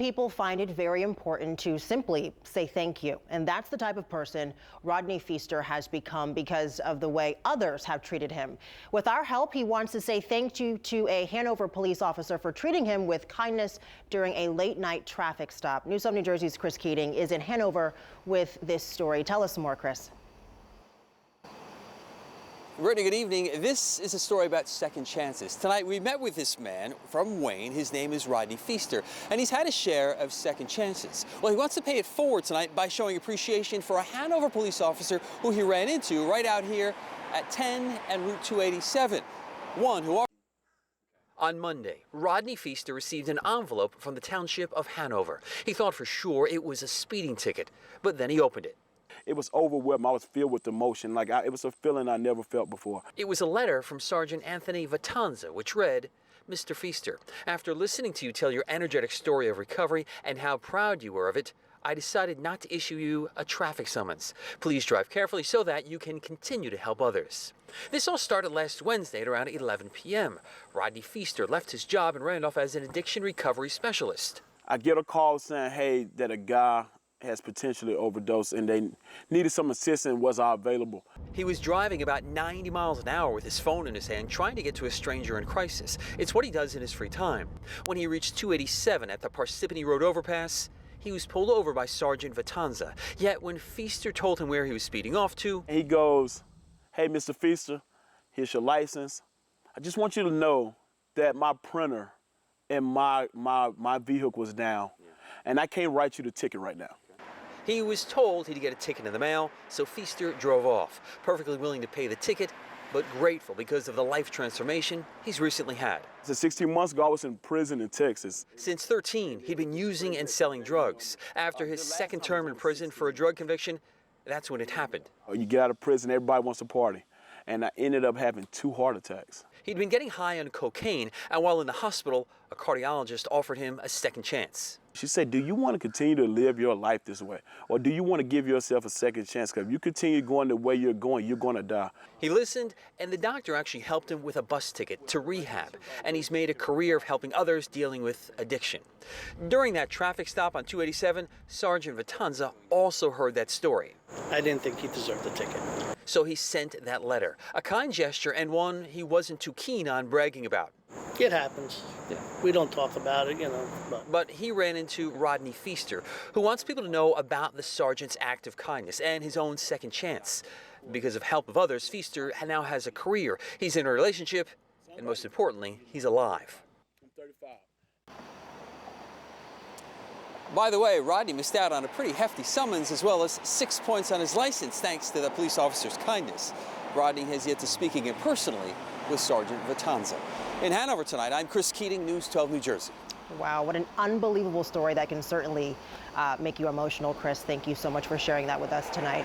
people find it very important to simply say thank you. And that's the type of person Rodney Feaster has become because of the way others have treated him. With our help, he wants to say thank you to a Hanover police officer for treating him with kindness during a late-night traffic stop. News of New Jersey's Chris Keating is in Hanover with this story. Tell us more, Chris. Rodney, good evening. This is a story about second chances. Tonight we met with this man from Wayne. His name is Rodney Feaster, and he's had a share of second chances. Well, he wants to pay it forward tonight by showing appreciation for a Hanover police officer who he ran into right out here at 10 and Route 287. On Monday, Rodney Feaster received an envelope from the Township of Hanover. He thought for sure it was a speeding ticket, but then he opened it. It was overwhelming. I was filled with emotion. It was a feeling I never felt before. It was a letter from Sergeant Anthony Vatanza, which read, "Mr. Feaster, after listening to you tell your energetic story of recovery and how proud you were of it, I decided not to issue you a traffic summons. Please drive carefully so that you can continue to help others." This all started last Wednesday at around 11 p.m. Rodney Feaster left his job in Randolph as an addiction recovery specialist. I get a call saying, hey, that a guy has potentially overdosed and they needed some assistance. Was available. He was driving about 90 miles an hour with his phone in his hand, trying to get to a stranger in crisis. It's what he does in his free time. When he reached 287 at the Parsippany Road overpass, he was pulled over by Sergeant Vatanza. Yet when Feaster told him where he was speeding off to, he goes, "Hey, Mr. Feaster, here's your license. I just want you to know that my printer and my vehicle was down, and I can't write you the ticket right now." He was told he'd get a ticket in the mail, so Feaster drove off, perfectly willing to pay the ticket, but grateful because of the life transformation he's recently had. So 16 months ago, I was in prison in Texas. Since 13, he'd been using and selling drugs. After his second term in prison for a drug conviction, that's when it happened. You get out of prison, everybody wants to party, and I ended up having 2 heart attacks. He'd been getting high on cocaine, and while in the hospital, a cardiologist offered him a second chance. She said, "Do you want to continue to live your life this way? Or do you want to give yourself a second chance? Because if you continue going the way you're going to die." He listened, and the doctor actually helped him with a bus ticket to rehab, and he's made a career of helping others dealing with addiction. During that traffic stop on 287, Sergeant Vatanza also heard that story. I didn't think he deserved the ticket. So he sent that letter, a kind gesture and one he wasn't too keen on bragging about. It happens. We don't talk about it, But he ran into Rodney Feaster, who wants people to know about the sergeant's act of kindness and his own second chance. Because of help of others, Feaster now has a career. He's in a relationship, and most importantly, he's alive. By the way, Rodney missed out on a pretty hefty summons as well as 6 points on his license thanks to the police officer's kindness. Rodney has yet to speak again personally with Sergeant Vatanza. In Hanover tonight, I'm Chris Keating, News 12 New Jersey. Wow, what an unbelievable story that can certainly make you emotional, Chris. Thank you so much for sharing that with us tonight.